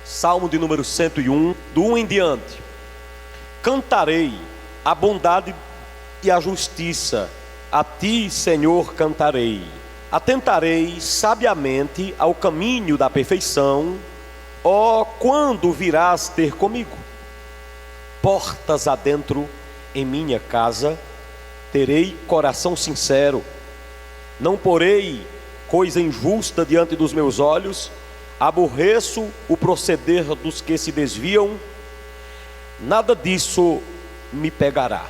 Salmo de número 101, do 1 em diante. Cantarei a bondade e a justiça, a ti, Senhor, cantarei. Atentarei sabiamente ao caminho da perfeição. Ó, quando virás ter comigo? Portas adentro em minha casa, terei coração sincero. Não porei coisa injusta diante dos meus olhos. Aborreço o proceder dos que se desviam. Nada disso me pegará.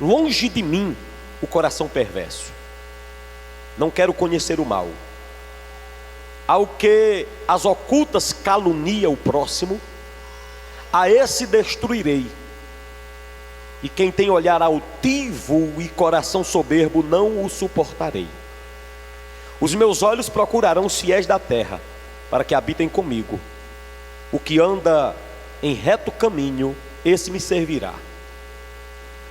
Longe de mim o coração perverso. Não quero conhecer o mal. Ao que as ocultas calunia o próximo, a esse destruirei. E quem tem olhar altivo e coração soberbo, não o suportarei. Os meus olhos procurarão os fiéis da terra, para que habitem comigo. O que anda em reto caminho, esse me servirá.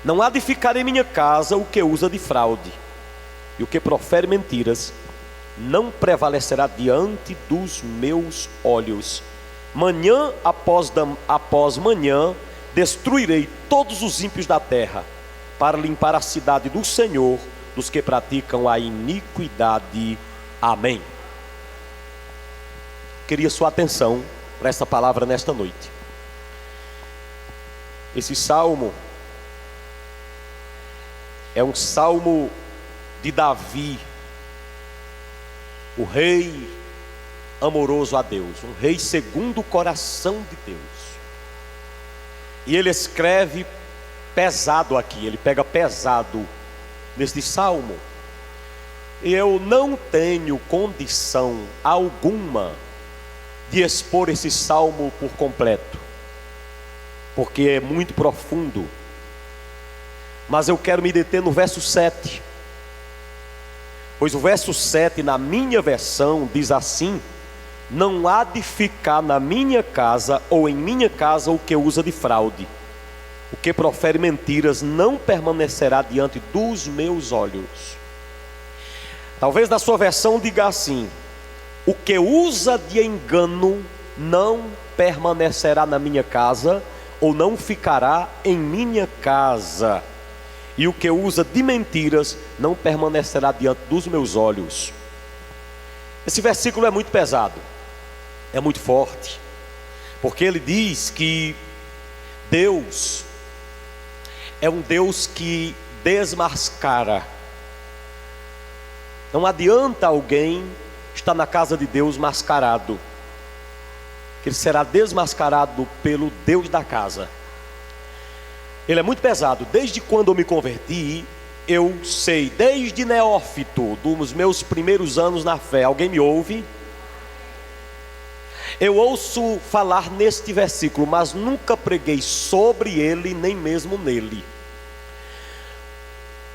Não há de ficar em minha casa o que usa de fraude, e o que profere mentiras não prevalecerá diante dos meus olhos. Manhã após manhã destruirei todos os ímpios da terra, para limpar a cidade do Senhor dos que praticam a iniquidade. Amém. Queria sua atenção para essa palavra nesta noite. Esse salmo é um salmo de Davi, o rei amoroso a Deus, um rei segundo o coração de Deus. E ele escreve pesado aqui, ele pega pesado neste salmo. E eu não tenho condição alguma de expor esse salmo por completo, porque é muito profundo. Mas eu quero me deter no verso 7. Pois o verso 7 na minha versão diz assim: não há de ficar na minha casa ou em minha casa o que usa de fraude. O que profere mentiras não permanecerá diante dos meus olhos. Talvez na sua versão diga assim: o que usa de engano não permanecerá na minha casa, ou não ficará em minha casa. E o que usa de mentiras não permanecerá diante dos meus olhos. Esse versículo é muito pesado, é muito forte, porque ele diz que Deus é um Deus que desmascara. Não adianta alguém estar na casa de Deus mascarado, que ele será desmascarado pelo Deus da casa. Ele é muito pesado. Desde quando eu me converti, eu sei, desde neófito, dos meus primeiros anos na fé. Alguém me ouve? Eu ouço falar neste versículo, mas nunca preguei sobre ele, nem mesmo nele.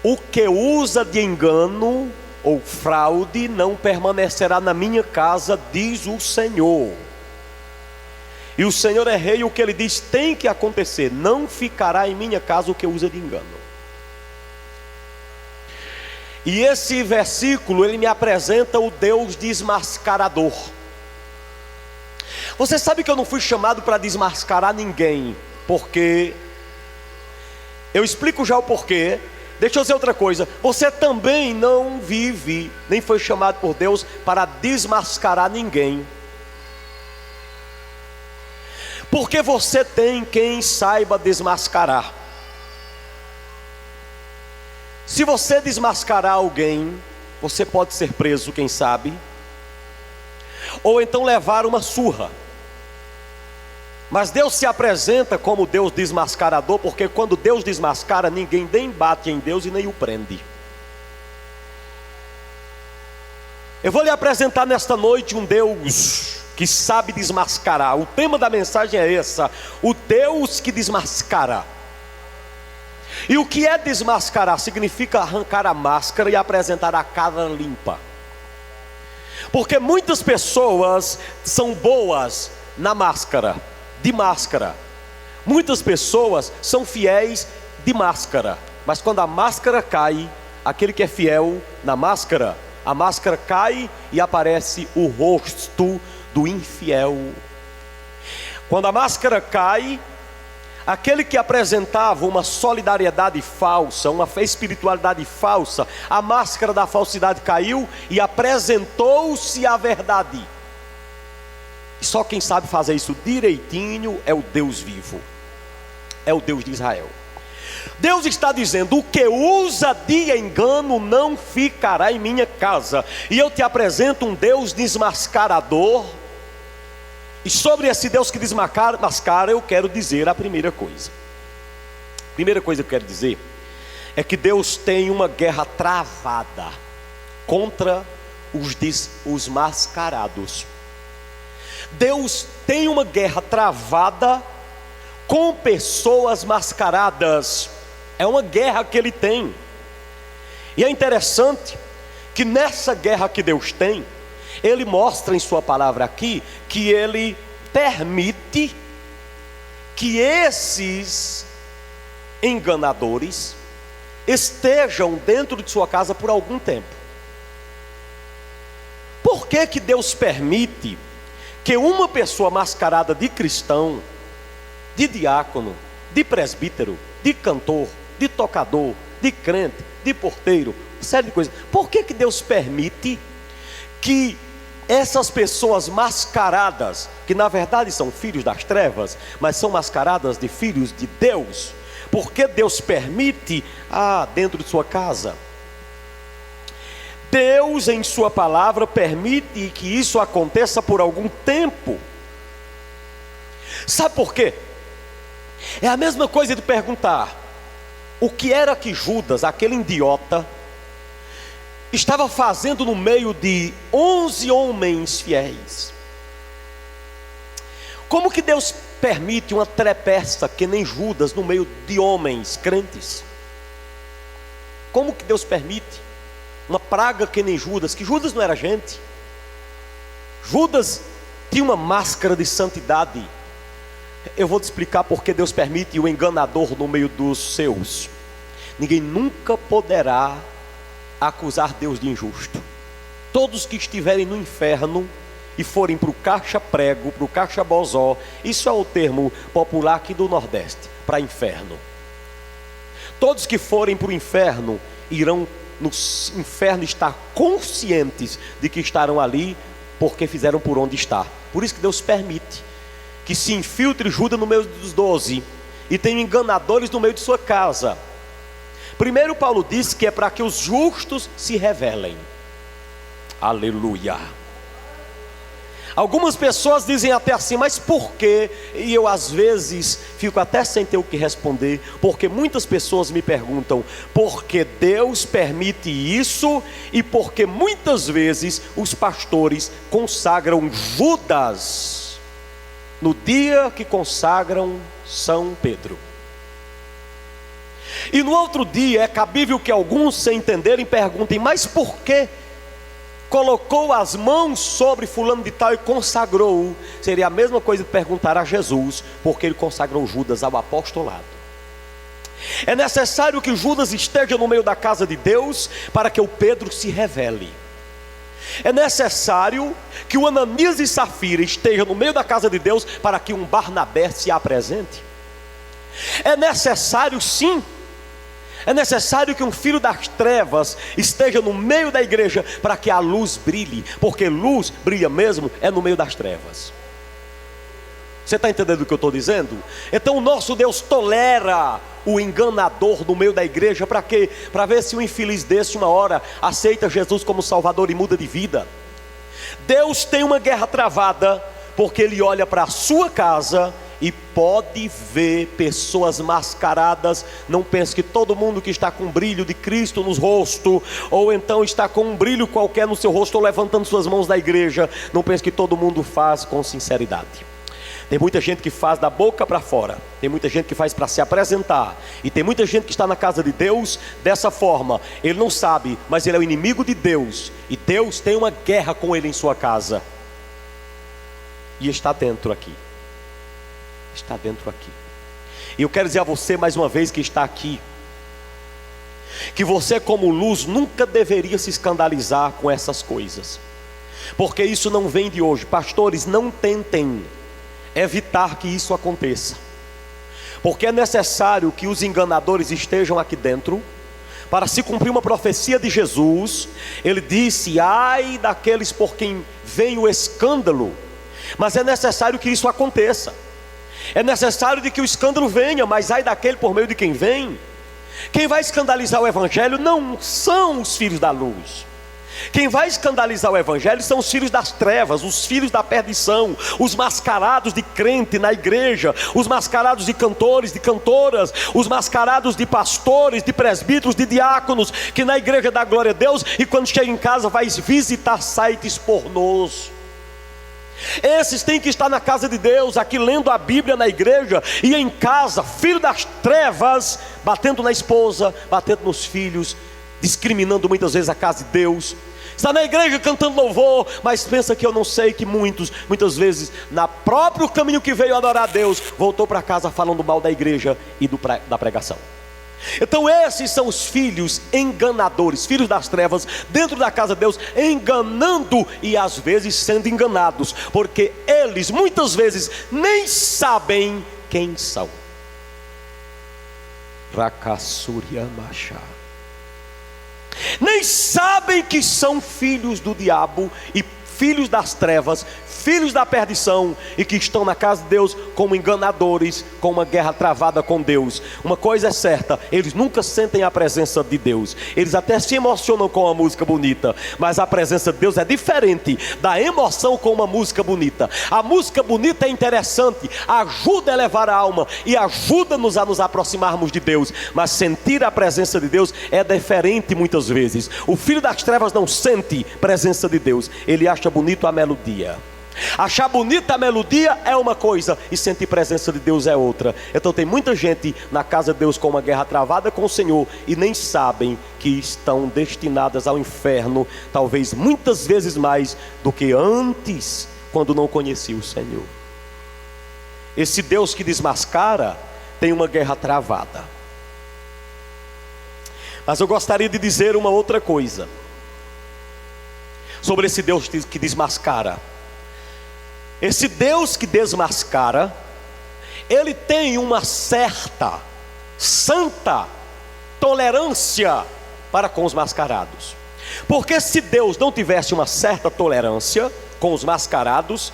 O que usa de engano ou fraude não permanecerá na minha casa, diz o Senhor. E o Senhor é rei, o que ele diz tem que acontecer. Não ficará em minha casa o que usa de engano. E esse versículo, ele me apresenta o Deus desmascarador. Você sabe que eu não fui chamado para desmascarar ninguém, porque eu explico já o porquê. Deixa eu dizer outra coisa: você também não vive, nem foi chamado por Deus para desmascarar ninguém, porque você tem quem saiba desmascarar. Se você desmascarar alguém, você pode ser preso, quem sabe, ou então levar uma surra. Mas Deus se apresenta como Deus desmascarador, porque quando Deus desmascara, ninguém nem bate em Deus e nem o prende. Eu vou lhe apresentar nesta noite um Deus que sabe desmascarar. O tema da mensagem é essa: o Deus que desmascara. E o que é desmascarar? Significa arrancar a máscara e apresentar a cara limpa. Porque muitas pessoas são boas na máscara, de máscara. Muitas pessoas são fiéis de máscara, mas quando a máscara cai, aquele que é fiel na máscara, a máscara cai e aparece o rosto do infiel. Quando a máscara cai, aquele que apresentava uma solidariedade falsa, uma espiritualidade falsa, a máscara da falsidade caiu e apresentou-se a verdade. E só quem sabe fazer isso direitinho é o Deus vivo, é o Deus de Israel. Deus está dizendo: o que usa de engano não ficará em minha casa. E eu te apresento um Deus desmascarador. E sobre esse Deus que desmascara, eu quero dizer a primeira coisa. A primeira coisa que eu quero dizer é que Deus tem uma guerra travada contra os mascarados. Deus tem uma guerra travada com pessoas mascaradas. É uma guerra que Ele tem. E é interessante que nessa guerra que Deus tem, Ele mostra em sua palavra aqui que Ele permite que esses enganadores estejam dentro de sua casa por algum tempo. Por que que Deus permite que uma pessoa mascarada de cristão, de diácono, de presbítero, de cantor, de tocador, de crente, de porteiro, uma série de coisas, por que que Deus permite que essas pessoas mascaradas, que na verdade são filhos das trevas, mas são mascaradas de filhos de Deus, por que Deus permite dentro de sua casa? Deus em sua palavra permite que isso aconteça por algum tempo. Sabe por quê? É a mesma coisa de perguntar: o que era que Judas, aquele idiota, estava fazendo no meio de 11 homens fiéis? Como que Deus permite uma trepeça que nem Judas no meio de homens crentes? Como que Deus permite uma praga que nem Judas? Que Judas não era gente. Judas tinha uma máscara de santidade. Eu vou te explicar porque Deus permite o enganador no meio dos seus. Ninguém nunca poderá acusar Deus de injusto. Todos que estiverem no inferno e forem para o caixa-prego, para o caixa-bozó, isso é o termo popular aqui do Nordeste, para inferno. Todos que forem para o inferno irão no inferno estar conscientes de que estarão ali porque fizeram por onde estar. Por isso que Deus permite que se infiltre Judas no meio dos 12 e tenha enganadores no meio de sua casa. Primeiro Paulo diz que é para que os justos se revelem. Aleluia. Algumas pessoas dizem até assim: mas por quê? E eu às vezes fico até sem ter o que responder, porque muitas pessoas me perguntam por que Deus permite isso, e porque muitas vezes os pastores consagram Judas no dia que consagram São Pedro. E no outro dia é cabível que alguns, sem entenderem, perguntem: mas por que colocou as mãos sobre fulano de tal e consagrou? Seria a mesma coisa de perguntar a Jesus porque ele consagrou Judas ao apostolado. É necessário que Judas esteja no meio da casa de Deus para que o Pedro se revele. É necessário que o Ananias e Safira estejam no meio da casa de Deus para que um Barnabé se apresente. É necessário, sim, é necessário que um filho das trevas esteja no meio da igreja para que a luz brilhe, porque luz brilha mesmo é no meio das trevas. Você está entendendo o que eu estou dizendo? Então o nosso Deus tolera o enganador no meio da igreja. Para quê? Para ver se um infeliz desse uma hora aceita Jesus como Salvador e muda de vida. Deus tem uma guerra travada porque Ele olha para a sua casa e pode ver pessoas mascaradas. Não pense que todo mundo que está com brilho de Cristo no rosto, ou então está com um brilho qualquer no seu rosto, ou levantando suas mãos da igreja, não pense que todo mundo faz com sinceridade. Tem muita gente que faz da boca para fora, tem muita gente que faz para se apresentar, e tem muita gente que está na casa de Deus dessa forma. Ele não sabe, mas ele é o inimigo de Deus, e Deus tem uma guerra com ele em sua casa, e está dentro aqui. Está dentro aqui. E eu quero dizer a você mais uma vez que está aqui, que você como luz nunca deveria se escandalizar com essas coisas, porque isso não vem de hoje. Pastores, não tentem evitar que isso aconteça, porque é necessário que os enganadores estejam aqui dentro, para se cumprir uma profecia de Jesus. Ele disse: ai daqueles por quem vem o escândalo. Mas é necessário que isso aconteça, é necessário de que o escândalo venha, mas ai daquele por meio de quem vem. Quem vai escandalizar o evangelho não são os filhos da luz. Quem vai escandalizar o evangelho são os filhos das trevas, os filhos da perdição, os mascarados de crente na igreja, os mascarados de cantores, de cantoras, os mascarados de pastores, de presbíteros, de diáconos, que na igreja dá glória a Deus e quando chega em casa vai visitar sites pornôs. Esses têm que estar na casa de Deus, aqui lendo a Bíblia na igreja, e em casa, filho das trevas, batendo na esposa, batendo nos filhos, discriminando muitas vezes a casa de Deus. Está na igreja cantando louvor, mas pensa que eu não sei que muitas vezes, na próprio caminho que veio adorar a Deus, voltou para casa falando mal da igreja e da pregação. Então esses são os filhos enganadores, filhos das trevas, dentro da casa de Deus, enganando e às vezes sendo enganados, porque eles muitas vezes nem sabem quem são. Rakasuriamachá. Nem sabem que são filhos do diabo e filhos das trevas, filhos da perdição, e que estão na casa de Deus como enganadores, com uma guerra travada com Deus. Uma coisa é certa: eles nunca sentem a presença de Deus. Eles até se emocionam com a música bonita, mas a presença de Deus é diferente da emoção com uma música bonita. A música bonita é interessante, ajuda a elevar a alma e ajuda-nos a nos aproximarmos de Deus, mas sentir a presença de Deus é diferente muitas vezes. O filho das trevas não sente presença de Deus, ele acha bonito a melodia. Achar bonita a melodia é uma coisa, e sentir presença de Deus é outra. Então tem muita gente na casa de Deus com uma guerra travada com o Senhor, e nem sabem que estão destinadas ao inferno, talvez muitas vezes mais do que antes, quando não conheciam o Senhor. Esse Deus que desmascara tem uma guerra travada. Mas eu gostaria de dizer uma outra coisa sobre esse Deus que desmascara. Esse Deus que desmascara, ele tem uma certa, santa tolerância para com os mascarados. Porque se Deus não tivesse uma certa tolerância com os mascarados,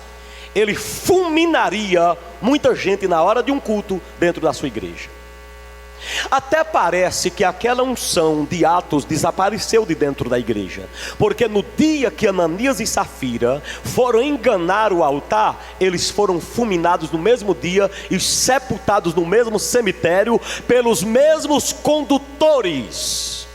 ele fulminaria muita gente na hora de um culto dentro da sua igreja. Até parece que aquela unção de Atos desapareceu de dentro da igreja, porque no dia que Ananias e Safira foram enganar o altar, eles foram fulminados no mesmo dia e sepultados no mesmo cemitério pelos mesmos condutores.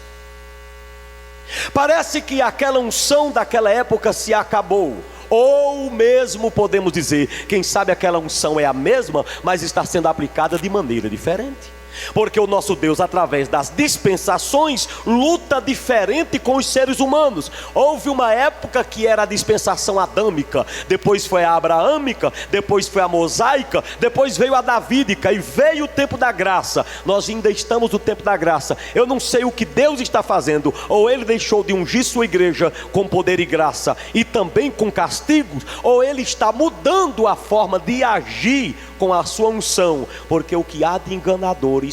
Parece que aquela unção daquela época se acabou. Ou mesmo podemos dizer, quem sabe aquela unção é a mesma, mas está sendo aplicada de maneira diferente. Porque o nosso Deus, através das dispensações, luta diferente com os seres humanos. Houve uma época que era a dispensação adâmica, depois foi a abraâmica, depois foi a mosaica, depois veio a davídica e veio o tempo da graça. Nós ainda estamos no tempo da graça. Eu não sei o que Deus está fazendo, ou Ele deixou de ungir sua igreja com poder e graça e também com castigos, ou Ele está mudando a forma de agir com a sua unção, porque o que há de enganadores,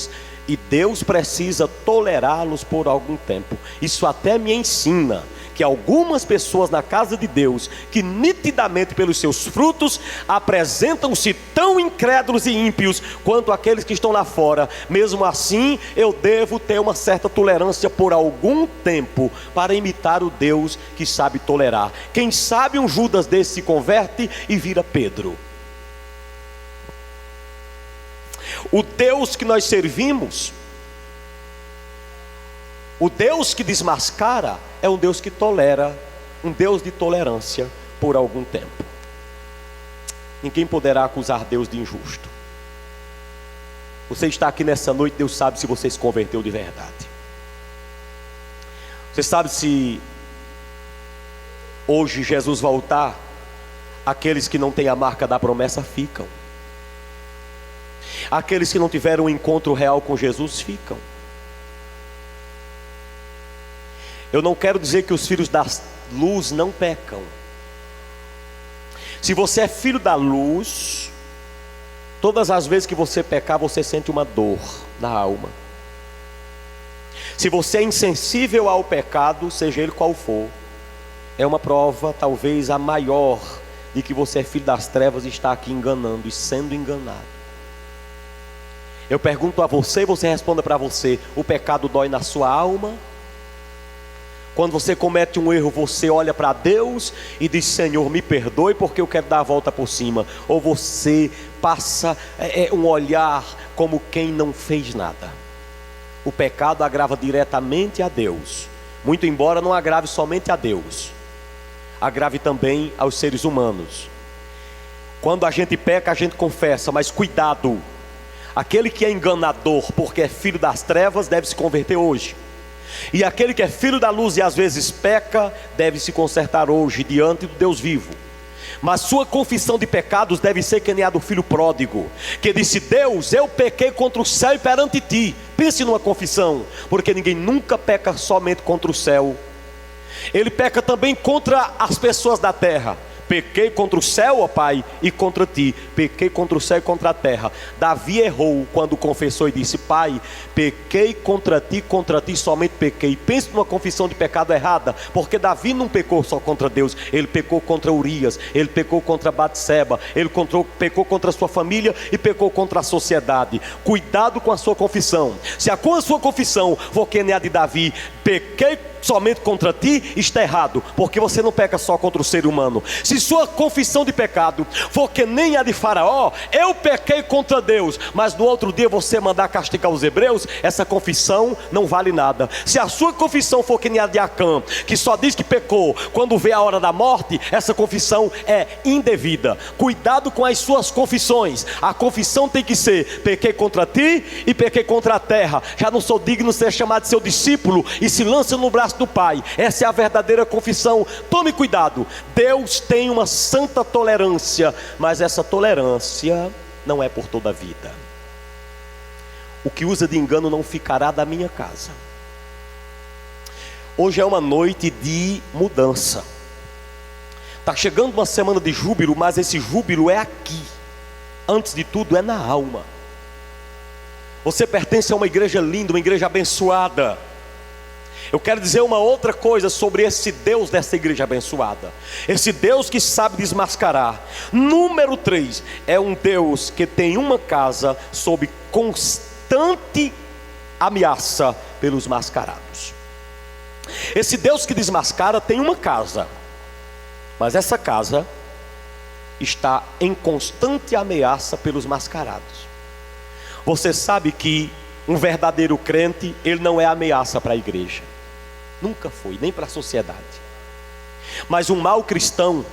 e Deus precisa tolerá-los por algum tempo. Isso até me ensina que algumas pessoas na casa de Deus, que nitidamente pelos seus frutos apresentam-se tão incrédulos e ímpios quanto aqueles que estão lá fora, mesmo assim eu devo ter uma certa tolerância por algum tempo, para imitar o Deus que sabe tolerar. Quem sabe um Judas desse se converte e vira Pedro. O Deus que nós servimos, o Deus que desmascara, é um Deus que tolera, um Deus de tolerância por algum tempo. Ninguém poderá acusar Deus de injusto. Você está aqui nessa noite, Deus sabe se você se converteu de verdade. Você sabe se hoje Jesus voltar, aqueles que não têm a marca da promessa ficam. Aqueles que não tiveram um encontro real com Jesus ficam. Eu não quero dizer que os filhos da luz não pecam. Se você é filho da luz, Todas as vezes que você pecar, você sente uma dor na alma. Se você é insensível ao pecado, seja ele qual for, é uma prova, talvez a maior, de que você é filho das trevas e está aqui enganando e sendo enganado. Eu pergunto a você e você responda para você: o pecado dói na sua alma? Quando você comete um erro, você olha para Deus e diz: Senhor, me perdoe porque eu quero dar a volta por cima? Ou você passa um olhar como quem não fez nada? O pecado agrava diretamente a Deus, muito embora não agrave somente a Deus, agrave também aos seres humanos. Quando a gente peca, a gente confessa, mas cuidado, aquele que é enganador porque é filho das trevas deve se converter hoje, e aquele que é filho da luz e às vezes peca, deve se consertar hoje diante do Deus vivo. Mas sua confissão de pecados deve ser que nem a do filho pródigo, que disse: Deus, eu pequei contra o céu e perante ti. Pense numa confissão, porque ninguém nunca peca somente contra o céu, ele peca também contra as pessoas da terra. Pequei contra o céu, ó Pai, e contra ti. Pequei contra o céu e contra a terra. Davi errou quando confessou e disse: Pai, pequei contra ti, somente pequei. Pense numa confissão de pecado errada, porque Davi não pecou só contra Deus, ele pecou contra Urias, ele pecou contra Batseba, ele pecou contra a sua família e pecou contra a sociedade. Cuidado com a sua confissão. Se a sua confissão for que nem a de Davi, pequei somente contra ti, está errado, porque você não peca só contra o ser humano. Se sua confissão de pecado for que nem a de Faraó, eu pequei contra Deus, mas no outro dia você mandar castigar os hebreus, essa confissão não vale nada. Se a sua confissão for que nem a de Acã, que só diz que pecou quando vê a hora da morte, essa confissão é indevida. Cuidado com as suas confissões. A confissão tem que ser: pequei contra ti e pequei contra a terra, já não sou digno de ser chamado de seu discípulo, e se lança no braço do Pai. Essa é a verdadeira confissão. Tome cuidado. Deus tem uma santa tolerância, mas essa tolerância não é por toda a vida. O que usa de engano não ficará da minha casa. Hoje é uma noite de mudança. Está chegando uma semana de júbilo, mas esse júbilo é aqui. Antes de tudo é na alma. Você pertence a uma igreja linda, uma igreja abençoada. Eu quero dizer uma outra coisa sobre esse Deus dessa igreja abençoada. Esse Deus que sabe desmascarar. Número 3, é um Deus que tem uma casa sob constante ameaça pelos mascarados. Esse Deus que desmascara tem uma casa, mas essa casa está em constante ameaça pelos mascarados. Você sabe que um verdadeiro crente, ele não é ameaça para a igreja. Nunca foi, nem para a sociedade. Mas um mau cristão,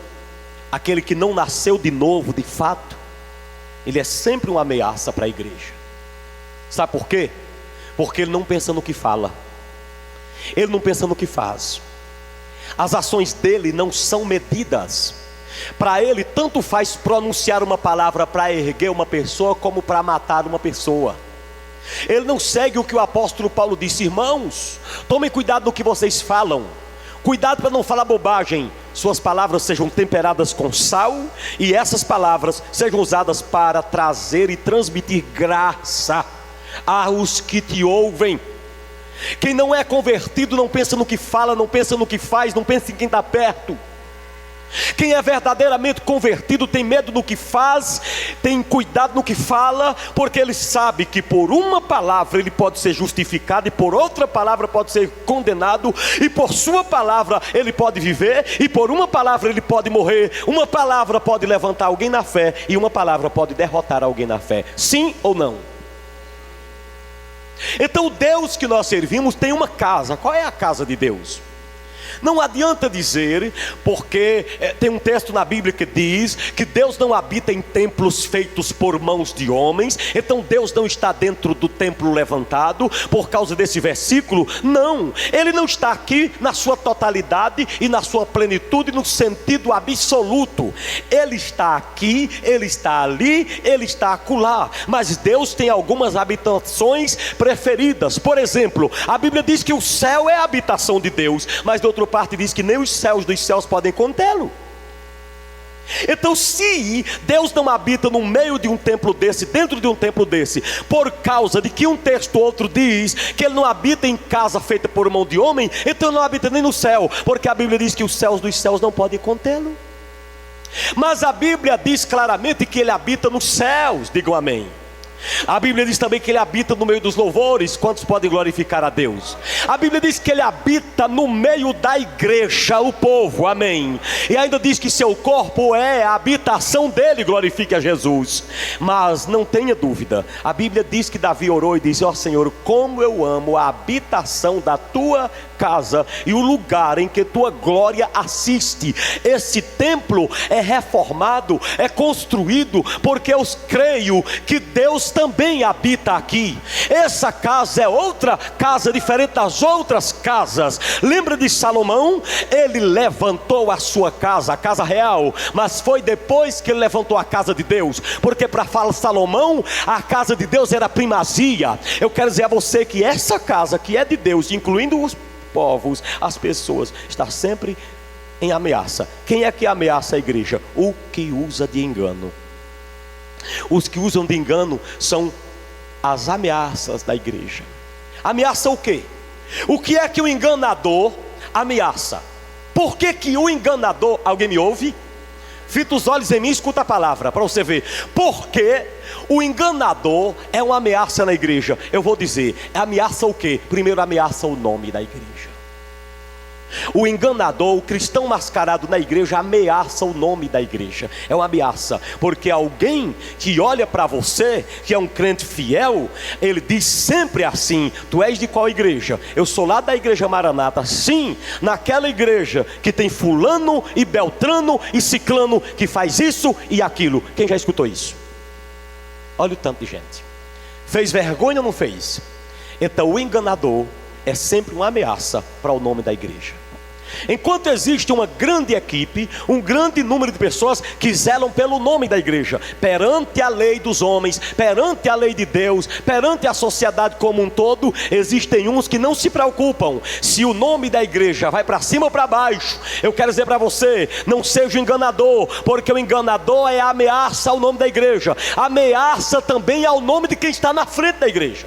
aquele que não nasceu de novo de fato, ele é sempre uma ameaça para a igreja. Sabe por quê? Porque ele não pensa no que fala, ele não pensa no que faz. As ações dele não são medidas. Para ele tanto faz pronunciar uma palavra para erguer uma pessoa, como para matar uma pessoa. Ele não segue o que o apóstolo Paulo disse: irmãos, tomem cuidado no que vocês falam, cuidado para não falar bobagem. Suas palavras sejam temperadas com sal, e essas palavras sejam usadas para trazer e transmitir graça aos que te ouvem. Quem não é convertido não pensa no que fala, não pensa no que faz, não pensa em quem está perto. Quem é verdadeiramente convertido tem medo do que faz, tem cuidado no que fala, porque ele sabe que por uma palavra ele pode ser justificado, e por outra palavra pode ser condenado, e por sua palavra ele pode viver, e por uma palavra ele pode morrer. Uma palavra pode levantar alguém na fé, e uma palavra pode derrotar alguém na fé. Sim ou não? Então o Deus que nós servimos tem uma casa. Qual é a casa de Deus? Não adianta dizer, porque tem um texto na Bíblia que diz que Deus não habita em templos feitos por mãos de homens. Então Deus não está dentro do templo levantado por causa desse versículo. Não, Ele não está aqui na sua totalidade e na sua plenitude, no sentido absoluto. Ele está aqui, Ele está ali, Ele está acolá. Mas Deus tem algumas habitações preferidas. Por exemplo, a Bíblia diz que o céu é a habitação de Deus, mas de outra parte diz que nem os céus dos céus podem contê-lo. Então, se Deus não habita no meio de um templo desse, dentro de um templo desse, por causa de que um texto ou outro diz que Ele não habita em casa feita por mão de homem, então Ele não habita nem no céu, porque a Bíblia diz que os céus dos céus não podem contê-lo. Mas a Bíblia diz claramente que Ele habita nos céus, digam amém. A Bíblia diz também que Ele habita no meio dos louvores. Quantos podem glorificar a Deus? A Bíblia diz que Ele habita no meio da igreja, o povo, amém. E ainda diz que seu corpo é a habitação dele, glorifique a Jesus. Mas não tenha dúvida, a Bíblia diz que Davi orou e disse: ó Senhor, como eu amo a habitação da tua casa e o lugar em que tua glória assiste. Esse templo é reformado, é construído, porque eu creio que Deus também habita aqui. Essa casa é outra casa diferente das outras casas. Lembra de Salomão? Ele levantou a sua casa, a casa real, mas foi depois que ele levantou a casa de Deus, porque para Salomão a casa de Deus era primazia. Eu quero dizer a você que essa casa que é de Deus, incluindo os povos, as pessoas, está sempre em ameaça. Quem é que ameaça a igreja? O que usa de engano. Os que usam de engano são as ameaças da igreja. Ameaça o quê? O que é que o enganador ameaça? Por que que o enganador, alguém me ouve? Fita os olhos em mim e escuta a palavra para você ver. Porque o enganador é uma ameaça na igreja. Eu vou dizer, ameaça o quê? Primeiro ameaça o nome da igreja. O enganador, o cristão mascarado na igreja, ameaça o nome da igreja. É uma ameaça, porque alguém que olha para você, que é um crente fiel, ele diz sempre assim: tu és de qual igreja? Eu sou lá da igreja Maranata. Sim, naquela igreja que tem fulano e beltrano e ciclano que faz isso e aquilo. Quem já escutou isso? Olha o tanto de gente. Fez vergonha ou não fez? Então o enganador é sempre uma ameaça para o nome da igreja. Enquanto existe uma grande equipe, um grande número de pessoas que zelam pelo nome da igreja, perante a lei dos homens, perante a lei de Deus, perante a sociedade como um todo, existem uns que não se preocupam se o nome da igreja vai para cima ou para baixo. Eu quero dizer para você, não seja o enganador, porque o enganador é a ameaça ao nome da igreja, ameaça também ao nome de quem está na frente da igreja.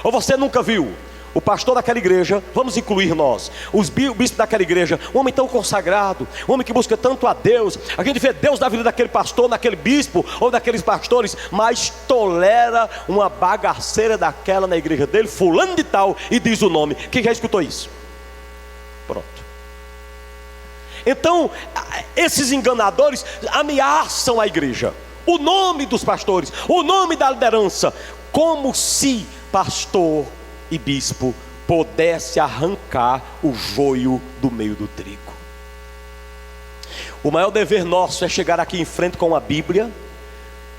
Ou você nunca viu o pastor daquela igreja, vamos incluir nós, o bispo daquela igreja, um homem tão consagrado, um homem que busca tanto a Deus, a gente vê Deus na vida daquele pastor, naquele bispo, ou daqueles pastores, mas tolera uma bagaceira daquela na igreja dele, fulano de tal, e diz o nome. Quem já escutou isso? Pronto. Então, esses enganadores ameaçam a igreja, o nome dos pastores, o nome da liderança, como se pastor e bispo pudesse arrancar o joio do meio do trigo. O maior dever nosso é chegar aqui em frente com a Bíblia,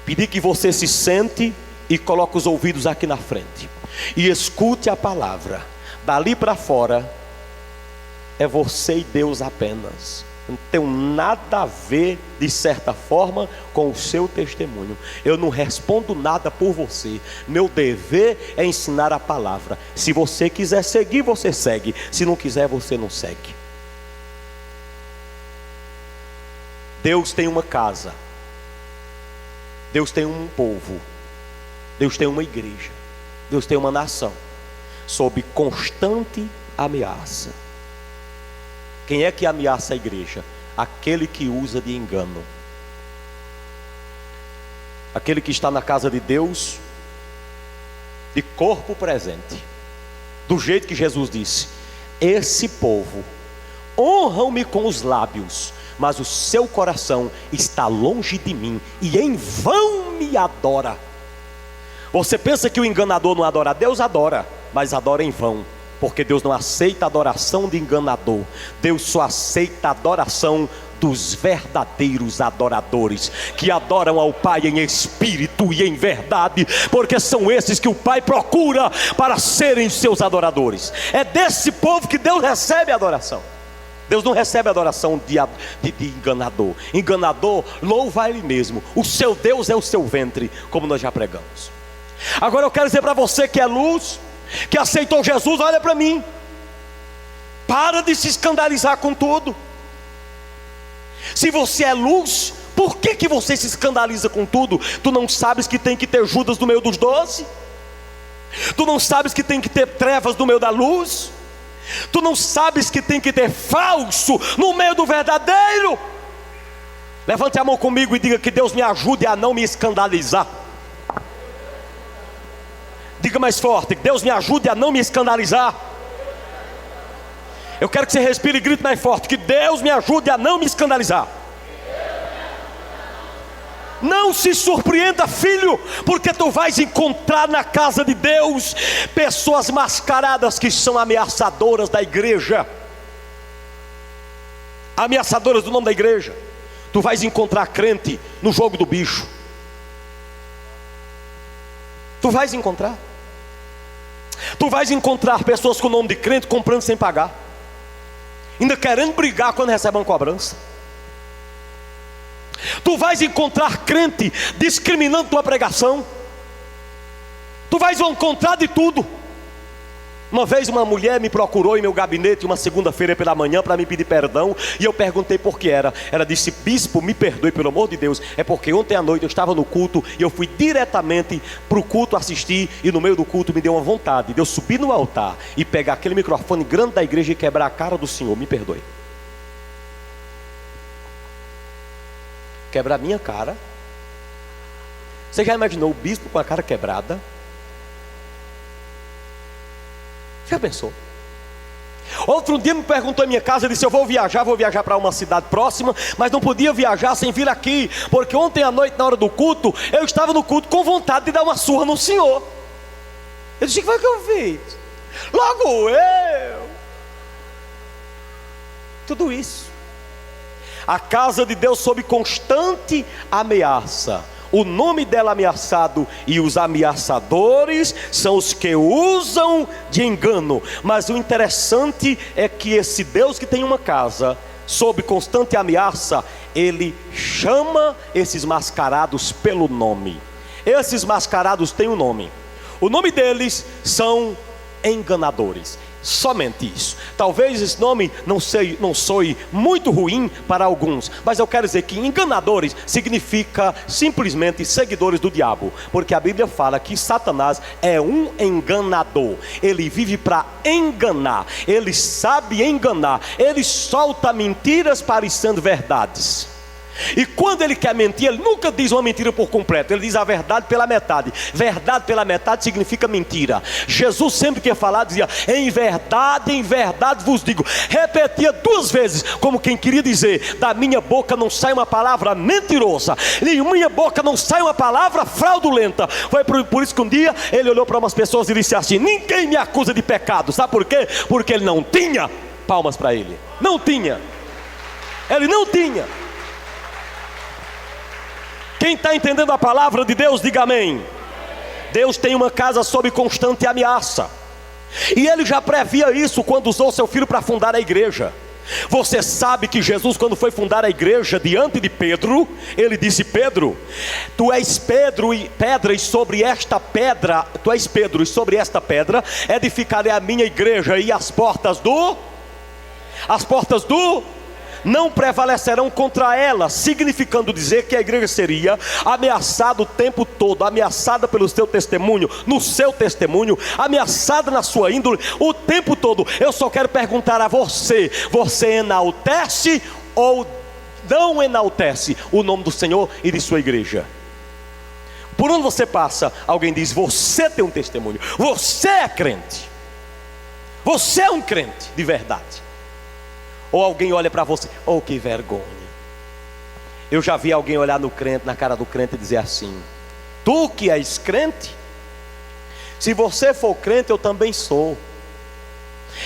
pedir que você se sente e coloque os ouvidos aqui na frente e escute a palavra. Dali para fora é você e Deus apenas. Não tem nada a ver, de certa forma, com o seu testemunho. Eu não respondo nada por você. Meu dever é ensinar a palavra. Se você quiser seguir, você segue. Se não quiser, você não segue. Deus tem uma casa. Deus tem um povo. Deus tem uma igreja. Deus tem uma nação sob constante ameaça. Quem é que ameaça a igreja? Aquele que usa de engano. Aquele que está na casa de Deus de corpo presente, do jeito que Jesus disse: esse povo honram-me com os lábios, mas o seu coração está longe de mim, e em vão me adora. Você pensa que o enganador não adora a Deus? Adora, mas adora em vão. Porque Deus não aceita a adoração de enganador. Deus só aceita a adoração dos verdadeiros adoradores, que adoram ao Pai em espírito e em verdade, porque são esses que o Pai procura para serem seus adoradores. É desse povo que Deus recebe a adoração. Deus não recebe a adoração de enganador. Enganador louva a Ele mesmo. O seu Deus é o seu ventre, como nós já pregamos. Agora eu quero dizer para você que é luz, que aceitou Jesus, olha para mim. Para de se escandalizar com tudo. Se você é luz, Por que você se escandaliza com tudo? Tu não sabes que tem que ter Judas no meio dos 12? Tu não sabes que tem que ter trevas no meio da luz? Tu não sabes que tem que ter falso no meio do verdadeiro? Levante a mão comigo e diga: que Deus me ajude a não me escandalizar. Diga mais forte: que Deus me ajude a não me escandalizar. Eu quero que você respire e grite mais forte: que Deus me ajude a não me escandalizar. Não se surpreenda, filho, porque tu vais encontrar na casa de Deus pessoas mascaradas que são ameaçadoras da igreja, ameaçadoras do nome da igreja. Tu vais encontrar crente no jogo do bicho. Tu vais encontrar. Tu vais encontrar pessoas com o nome de crente comprando sem pagar, ainda querendo brigar quando recebem uma cobrança. Tu vais encontrar crente discriminando tua pregação. Tu vais encontrar de tudo. Uma vez uma mulher me procurou em meu gabinete uma segunda-feira pela manhã para me pedir perdão, e eu perguntei por que era. Ela disse: bispo, me perdoe pelo amor de Deus, é porque ontem à noite eu estava no culto e eu fui diretamente para o culto assistir, e no meio do culto me deu uma vontade de eu subir no altar e pegar aquele microfone grande da igreja e quebrar a cara do Senhor. Me perdoe. Quebrar minha cara. Você já imaginou o bispo com a cara quebrada? Já pensou? Outro dia me perguntou em minha casa, eu disse: eu vou viajar para uma cidade próxima, mas não podia viajar sem vir aqui, porque ontem à noite, na hora do culto, eu estava no culto com vontade de dar uma surra no senhor. Eu disse: o que foi que eu fiz? Logo eu. Tudo isso. A casa de Deus sob constante ameaça. O nome dela ameaçado, e os ameaçadores são os que usam de engano. Mas o interessante é que esse Deus que tem uma casa sob constante ameaça, ele chama esses mascarados pelo nome. Esses mascarados têm um nome. O nome deles são enganadores. Somente isso. Talvez esse nome não soe muito ruim para alguns, mas eu quero dizer que enganadores significa simplesmente seguidores do diabo, porque a Bíblia fala que Satanás é um enganador. Ele vive para enganar, ele sabe enganar, ele solta mentiras parecendo verdades. E quando ele quer mentir, ele nunca diz uma mentira por completo, ele diz a verdade pela metade. Verdade pela metade significa mentira. Jesus sempre que ia falar dizia: em verdade vos digo. Repetia 2 vezes, como quem queria dizer: da minha boca não sai uma palavra mentirosa, de minha boca não sai uma palavra fraudulenta. Foi por isso que um dia ele olhou para umas pessoas e disse assim: ninguém me acusa de pecado. Sabe por quê? Porque ele não tinha. Palmas para ele. Não tinha. Ele não tinha. Quem está entendendo a palavra de Deus, diga amém. Deus tem uma casa sob constante ameaça, e ele já previa isso quando usou seu filho para fundar a igreja. Você sabe que Jesus, quando foi fundar a igreja diante de Pedro, ele disse: Pedro, tu és Pedro e pedra, e sobre esta pedra, tu és Pedro, e sobre esta pedra edificarei a minha igreja, e as portas do não prevalecerão contra ela, significando dizer que a igreja seria ameaçada o tempo todo, ameaçada pelo seu testemunho, no seu testemunho, ameaçada na sua índole o tempo todo. Eu só quero perguntar a você: você enaltece ou não enaltece o nome do Senhor e de sua igreja? Por onde você passa, alguém diz: você tem um testemunho, você é crente, você é um crente de verdade. Ou alguém olha para você: oh, que vergonha. Eu já vi alguém olhar no crente, na cara do crente, e dizer assim: tu que és crente, se você for crente, eu também sou.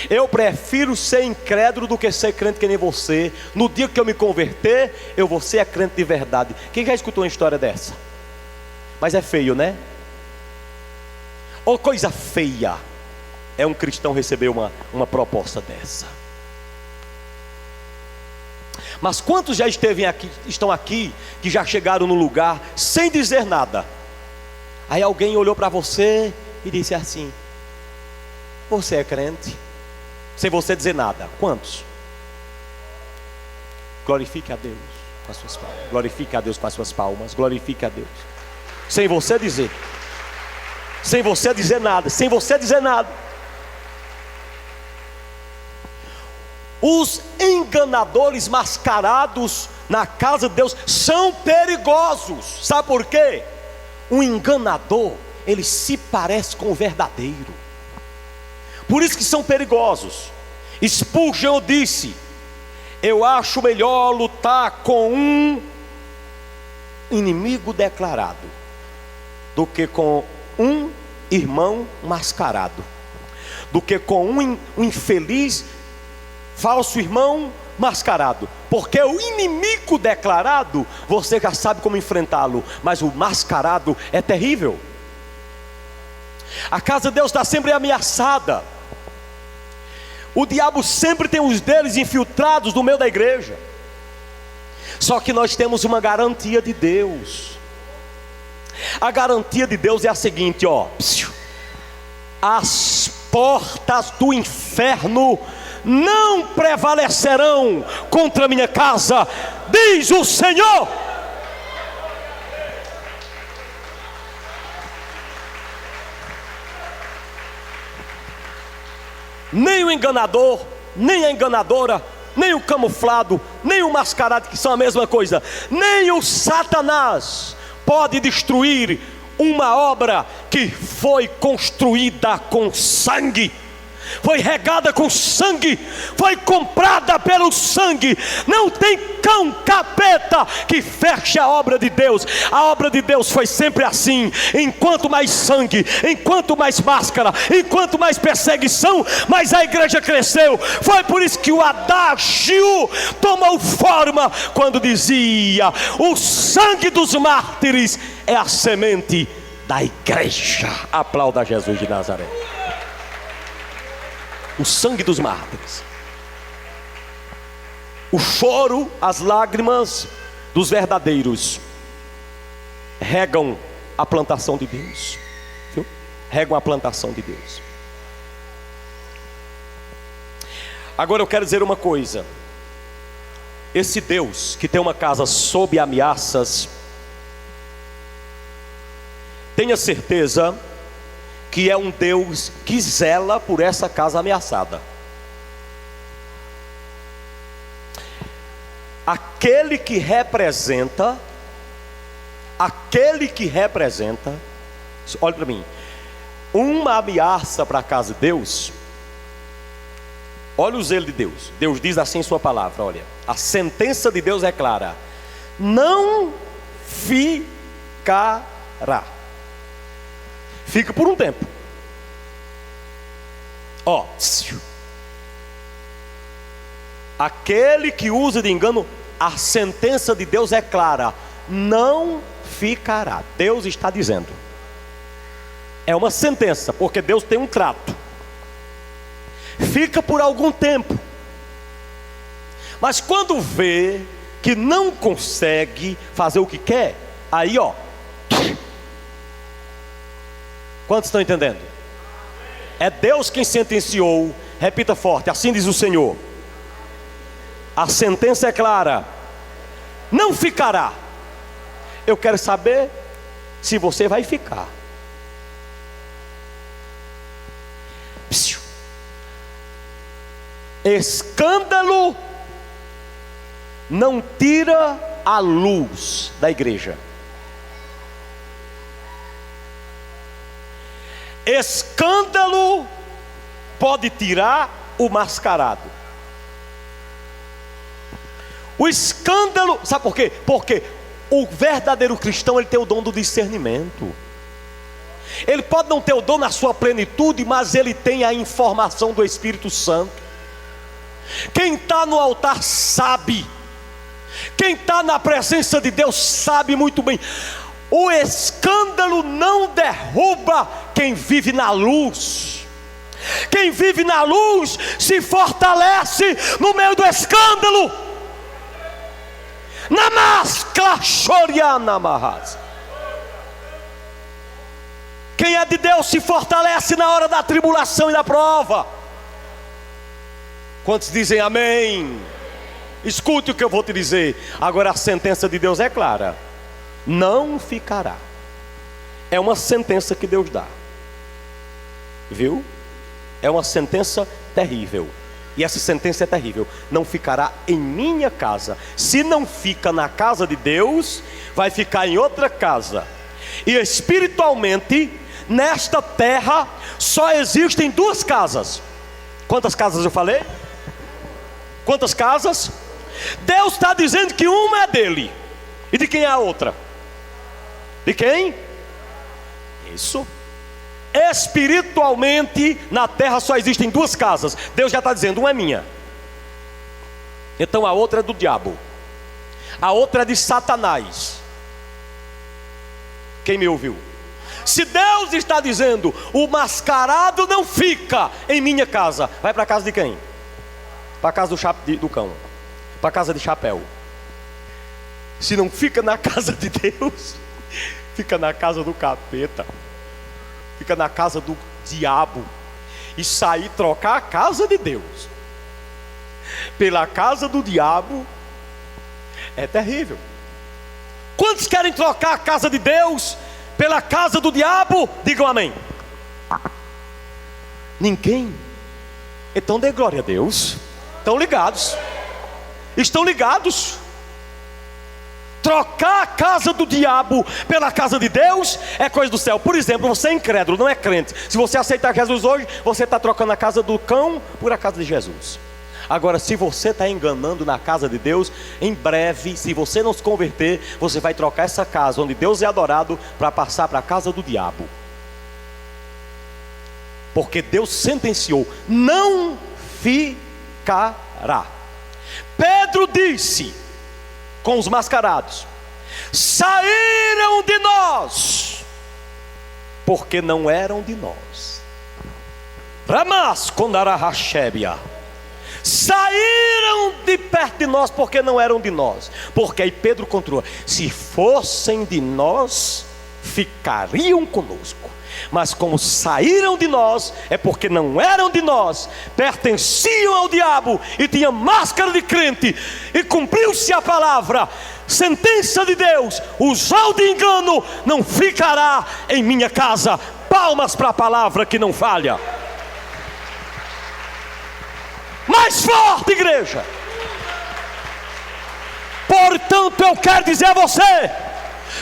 Eu prefiro ser incrédulo do que ser crente que nem você. No dia que eu me converter, eu vou ser crente de verdade. Quem já escutou uma história dessa? Mas é feio, né? Ou coisa feia é um cristão receber uma proposta dessa. Mas quantos já estão aqui, que já chegaram no lugar sem dizer nada? Aí alguém olhou para você e disse assim: você é crente? Sem você dizer nada. Quantos? Glorifique a Deus. com as suas palmas. Glorifique a Deus com as suas palmas. Glorifique a Deus. Sem você dizer. Sem você dizer nada. Sem você dizer nada. Os enganadores mascarados na casa de Deus são perigosos. Sabe por quê? Um enganador, ele se parece com o verdadeiro. Por isso que são perigosos. Spurgeon disse: eu acho melhor lutar com um inimigo declarado do que com um irmão mascarado, do que com um infeliz falso irmão mascarado. Porque o inimigo declarado, você já sabe como enfrentá-lo, mas o mascarado é terrível. A casa de Deus está sempre ameaçada. O diabo sempre tem os deles infiltrados no meio da igreja. Só que nós temos uma garantia de Deus. A garantia de Deus é a seguinte, ó: as portas do inferno não prevalecerão contra a minha casa, diz o Senhor. Nem o enganador, nem a enganadora, nem o camuflado, nem o mascarado, que são a mesma coisa, nem o Satanás pode destruir uma obra que foi construída com sangue, foi regada com sangue, foi comprada pelo sangue. Não tem cão capeta que feche a obra de Deus. A obra de Deus foi sempre assim. Enquanto mais sangue, enquanto mais máscara, enquanto mais perseguição, mais a igreja cresceu. Foi por isso que o adágio tomou forma quando dizia: o sangue dos mártires é a semente da igreja. Aplauda Jesus de Nazaré. O sangue dos mártires. O choro, as lágrimas dos verdadeiros regam a plantação de Deus, viu? Regam a plantação de Deus. Agora eu quero dizer uma coisa: esse Deus que tem uma casa sob ameaças, tenha certeza que é um Deus que zela por essa casa ameaçada. Aquele que representa, olha para mim, uma ameaça para a casa de Deus. Olha o zelo de Deus. Deus diz assim em sua palavra: olha, a sentença de Deus é clara: não ficará. Fica por um tempo. Ó, aquele que usa de engano, a sentença de Deus é clara: não ficará. Deus está dizendo. É uma sentença, porque Deus tem um trato. Fica por algum tempo. Mas quando vê que não consegue fazer o que quer, aí ó. Quantos estão entendendo? É Deus quem sentenciou. Repita forte: assim diz o Senhor. A sentença é clara: não ficará. Eu quero saber se você vai ficar. Escândalo não tira a luz da igreja. Escândalo pode tirar o mascarado. O escândalo, sabe por quê? Porque o verdadeiro cristão, ele tem o dom do discernimento. Ele pode não ter o dom na sua plenitude, mas ele tem a informação do Espírito Santo. Quem está no altar sabe. Quem está na presença de Deus sabe muito bem. O escândalo não derruba quem vive na luz. Quem vive na luz se fortalece no meio do escândalo. Na máscara choriana marras. Quem é de Deus se fortalece na hora da tribulação e da prova. Quantos dizem amém? escute o que eu vou te dizer. Agora a sentença de Deus é clara: não ficará. É uma sentença que Deus dá, viu? É uma sentença terrível. E essa sentença é terrível: não ficará em minha casa. Se não fica na casa de Deus, vai ficar em outra casa. E espiritualmente, nesta terra só existem duas casas. Quantas casas eu falei? Quantas casas? Deus está dizendo que uma é dele. E de quem é a outra? De quem? Isso. Espiritualmente, na terra só existem duas casas. Deus já está dizendo: uma é minha. Então a outra é do diabo. A outra é de Satanás. Quem me ouviu? Se Deus está dizendo: o mascarado não fica em minha casa, vai para a casa de quem? Para a casa do cão. Para a casa de chapéu. Se não fica na casa de Deus, fica na casa do capeta, fica na casa do diabo. E sair trocar a casa de Deus pela casa do diabo é terrível. Quantos querem trocar a casa de Deus pela casa do diabo? Digam amém. Ninguém. Então dê glória a Deus. Estão ligados? Estão ligados? Trocar a casa do diabo pela casa de Deus é coisa do céu. Por exemplo, você é incrédulo, não é crente. Se você aceitar Jesus hoje, você está trocando a casa do cão por a casa de Jesus. Agora, se você está enganando na casa de Deus, em breve, se você não se converter, você vai trocar essa casa onde Deus é adorado para passar para a casa do diabo. Porque Deus sentenciou: não ficará. Pedro disse com os mascarados: saíram de nós, porque não eram de nós. Ramas Kondarahashebia. Saíram de perto de nós porque não eram de nós. Porque aí Pedro continuou: se fossem de nós, ficariam conosco. Mas como saíram de nós, é porque não eram de nós, pertenciam ao diabo e tinham máscara de crente. E cumpriu-se a palavra, sentença de Deus: usou de engano, não ficará em minha casa. Palmas para a palavra que não falha. Mais forte, igreja. Portanto, eu quero dizer a você: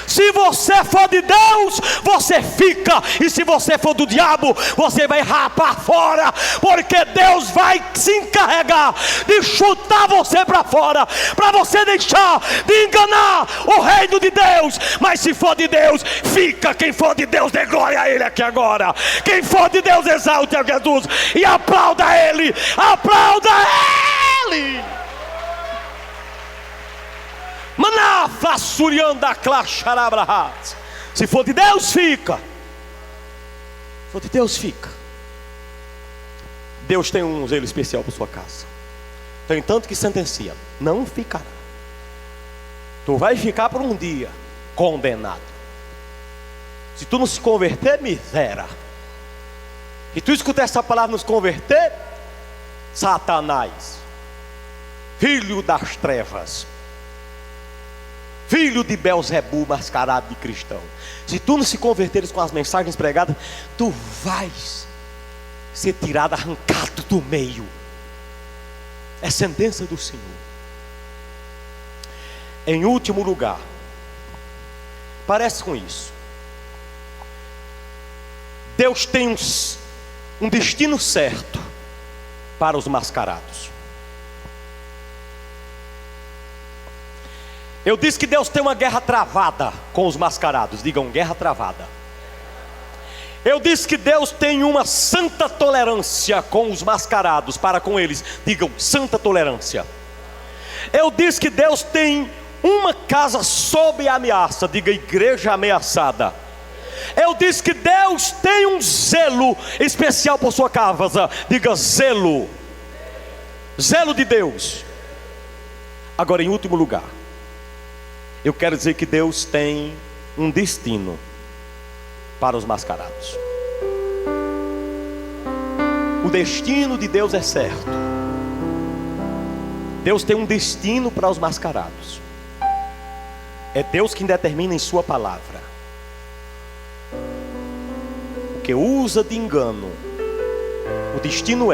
se você for de Deus, você fica. E se você for do diabo, você vai rapar fora. Porque Deus vai se encarregar de chutar você para fora, para você deixar de enganar o reino de Deus. Mas se for de Deus, fica. Quem for de Deus, dê glória a Ele aqui agora. Quem for de Deus, exalte a Jesus e aplauda Ele. Aplauda Ele. Se for de Deus, fica. Se for de Deus, fica. Deus tem um zelo especial para sua casa. Tem tanto que sentencia: não ficará. Tu vai ficar por um dia condenado. Se tu não se converter, miséria. Se tu escutar essa palavra, não se converter, Satanás, filho das trevas, filho de Belzebu mascarado de cristão. Se tu não se converteres com as mensagens pregadas, tu vais ser tirado, arrancado do meio. É sentença do Senhor. Em último lugar, parece com isso, Deus tem um destino certo para os mascarados. Eu disse que Deus tem uma guerra travada com os mascarados. Digam: guerra travada. Eu disse que Deus tem uma santa tolerância com os mascarados para com eles. Digam: santa tolerância. Eu disse que Deus tem uma casa sob ameaça. Diga: igreja ameaçada. Eu disse que Deus tem um zelo especial por sua casa. Diga: zelo. Zelo de Deus. Agora, em último lugar, eu quero dizer que Deus tem um destino para os mascarados. O destino de Deus é certo. Deus tem um destino para os mascarados. É Deus quem determina em sua palavra. O que usa de engano, o destino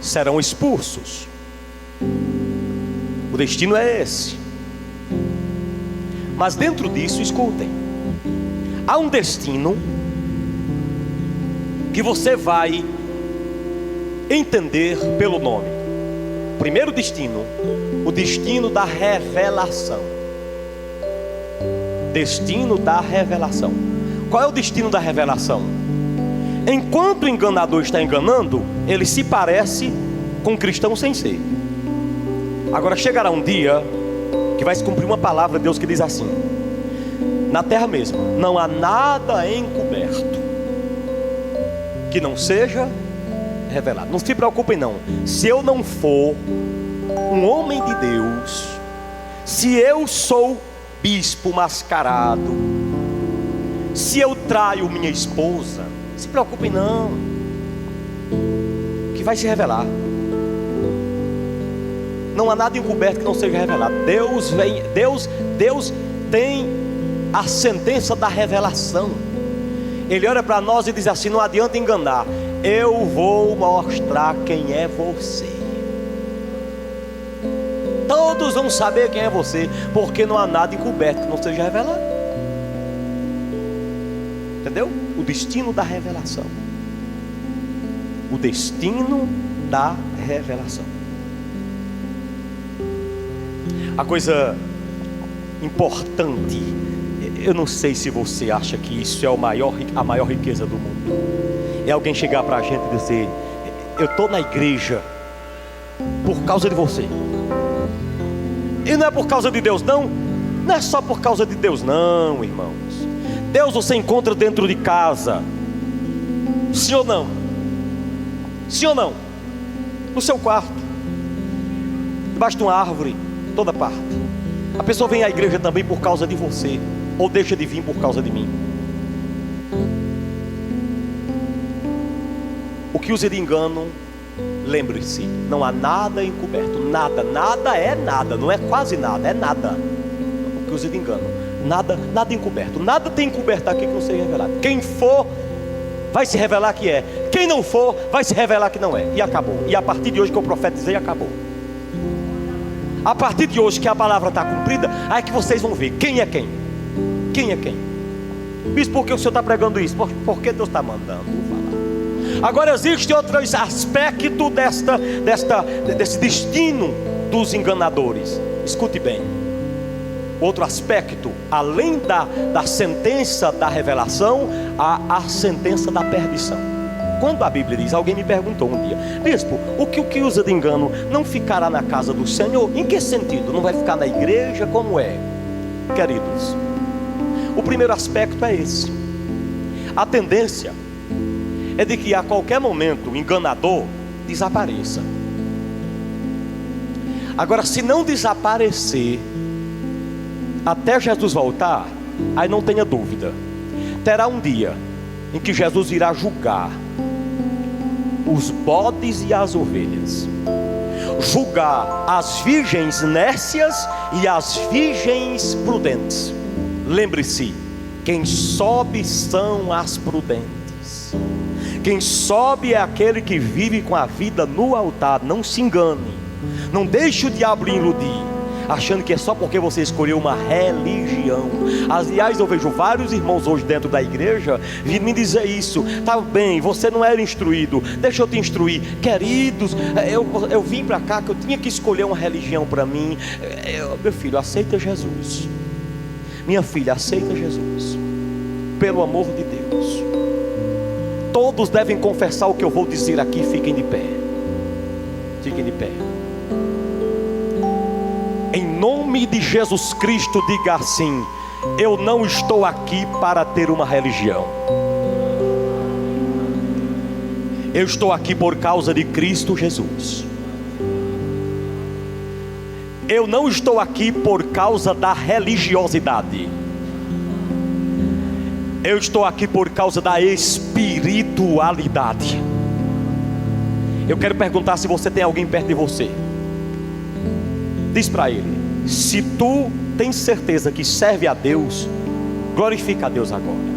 serão expulsos. O destino é esse. Mas dentro disso, escutem, há um destino que você vai entender pelo nome. Primeiro destino, o destino da revelação. Destino da revelação. Qual é o destino da revelação? Enquanto o enganador está enganando, ele se parece com um cristão sem ser. Agora chegará um dia que vai se cumprir uma palavra de Deus que diz assim: na terra mesmo não há nada encoberto que não seja revelado. Não se preocupem não. Se eu não for um homem de Deus, se eu sou bispo mascarado, se eu traio minha esposa, se preocupem não, que vai se revelar. Não há nada encoberto que não seja revelado. Deus tem a sentença da revelação. Ele olha para nós e diz assim: não adianta enganar, eu vou mostrar quem é você. Todos vão saber quem é você, porque não há nada encoberto que não seja revelado. Entendeu? O destino da revelação. O destino da revelação. A coisa importante, eu não sei se você acha que isso é a maior riqueza do mundo, é alguém chegar para a gente e dizer: eu estou na igreja por causa de você. E não é por causa de Deus não. Não é só por causa de Deus não, irmãos. Deus você encontra dentro de casa. Sim ou não? Sim ou não? No seu quarto, debaixo de uma árvore, toda parte. A pessoa vem à igreja também por causa de você, ou deixa de vir por causa de mim. O que usa de engano, lembre-se, não há nada encoberto. Nada é nada, não é quase nada, é nada. O que usa de engano, nada encoberto. Nada tem encoberto aqui que não seja revelado. Quem for, vai se revelar que é. Quem não for, vai se revelar que não é. E acabou. E a partir de hoje que eu profetizei, acabou. A partir de hoje que a palavra está cumprida, aí que vocês vão ver quem é quem. Quem é quem? Bispo, por que o senhor está pregando isso? Porque Deus está mandando falar. Agora existe outro aspecto desse destino dos enganadores. Escute bem. Outro aspecto, além da sentença da revelação, há a sentença da perdição. Quando a Bíblia diz, alguém me perguntou um dia: bispo, o que usa de engano não ficará na casa do Senhor? Em que sentido? Não vai ficar na igreja? Como é? Queridos, o primeiro aspecto é esse. A tendência é de que a qualquer momento o enganador desapareça. Agora, se não desaparecer até Jesus voltar, aí não tenha dúvida, terá um dia em que Jesus irá julgar os bodes e as ovelhas, julgar as virgens nércias e as virgens prudentes. Lembre-se, quem sobe são as prudentes. Quem sobe é aquele que vive com a vida no altar. Não se engane, não deixe o diabo lhe iludir, achando que é só porque você escolheu uma religião. Aliás, eu vejo vários irmãos hoje dentro da igreja vindo me dizer isso: tá bem, você não era instruído, deixa eu te instruir. Queridos, eu vim para cá que eu tinha que escolher uma religião para mim. Meu filho, aceita Jesus. Minha filha, aceita Jesus. Pelo amor de Deus, todos devem confessar o que eu vou dizer aqui. Fiquem de pé. Fiquem de pé. Em nome de Jesus Cristo, diga assim: eu não estou aqui para ter uma religião. Eu estou aqui por causa de Cristo Jesus. Eu não estou aqui por causa da religiosidade. Eu estou aqui por causa da espiritualidade. Eu quero perguntar se você tem alguém perto de você. Diz para ele: se tu tens certeza que serve a Deus, glorifica a Deus agora.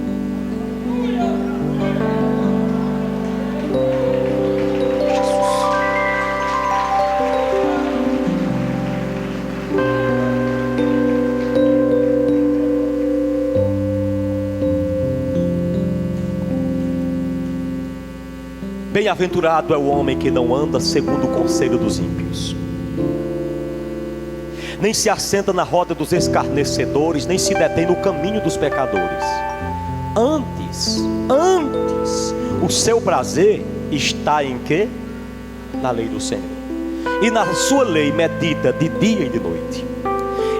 Bem-aventurado é o homem que não anda segundo o conselho dos ímpios, nem se assenta na roda dos escarnecedores, nem se detém no caminho dos pecadores. Antes, o seu prazer está em quê? Na lei do Senhor, e na sua lei medita de dia e de noite.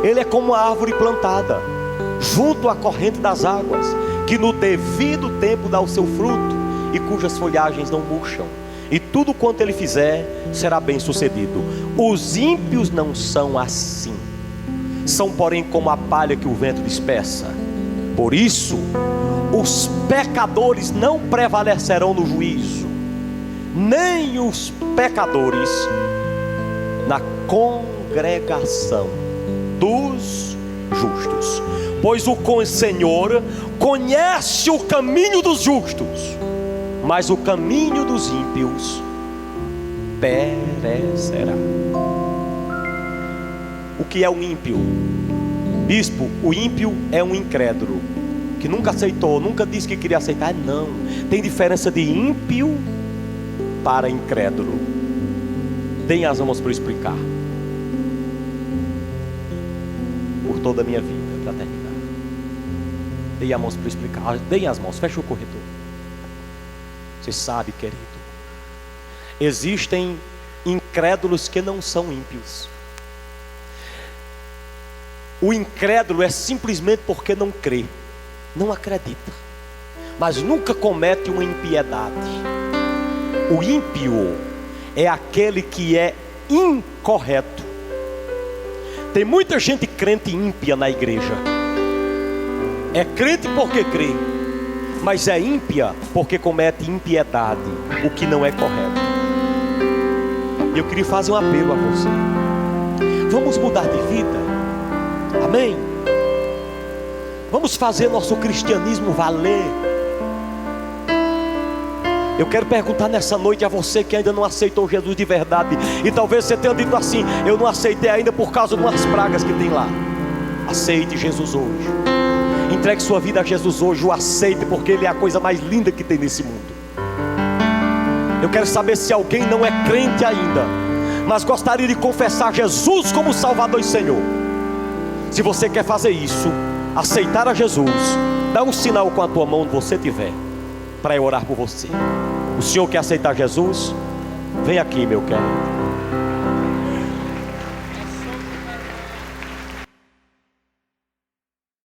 Ele é como uma árvore plantada junto à corrente das águas, que no devido tempo dá o seu fruto, e cujas folhagens não murcham, e tudo quanto ele fizer será bem sucedido. Os ímpios não são assim, são porém como a palha que o vento dispersa. Por isso os pecadores não prevalecerão no juízo, nem os pecadores na congregação dos justos. Pois o Senhor conhece o caminho dos justos, mas o caminho dos ímpios perecerá. O que é um ímpio? Bispo, o ímpio é um incrédulo, que nunca aceitou, nunca disse que queria aceitar. Não, tem diferença de ímpio para incrédulo. Deem as mãos para eu explicar, por toda a minha vida, para terminar. Deem as mãos para eu explicar. Deem as mãos, fecha o corredor. Você sabe, querido, existem incrédulos que não são ímpios. O incrédulo é simplesmente porque não crê, não acredita, mas nunca comete uma impiedade. O ímpio é aquele que é incorreto. Tem muita gente crente ímpia na igreja. É crente porque crê, mas é ímpia porque comete impiedade, o que não é correto. Eu queria fazer um apelo a você. Vamos mudar de vida. Amém? Vamos fazer nosso cristianismo valer. Eu quero perguntar nessa noite a você que ainda não aceitou Jesus de verdade, e talvez você tenha dito assim: eu não aceitei ainda por causa de umas pragas que tem lá. Aceite Jesus hoje. Entregue sua vida a Jesus hoje, o aceite, porque Ele é a coisa mais linda que tem nesse mundo. Eu quero saber se alguém não é crente ainda, mas gostaria de confessar Jesus como Salvador e Senhor. Se você quer fazer isso, aceitar a Jesus, dá um sinal com a tua mão onde você estiver, para eu orar por você. O senhor quer aceitar Jesus? Vem aqui, meu querido.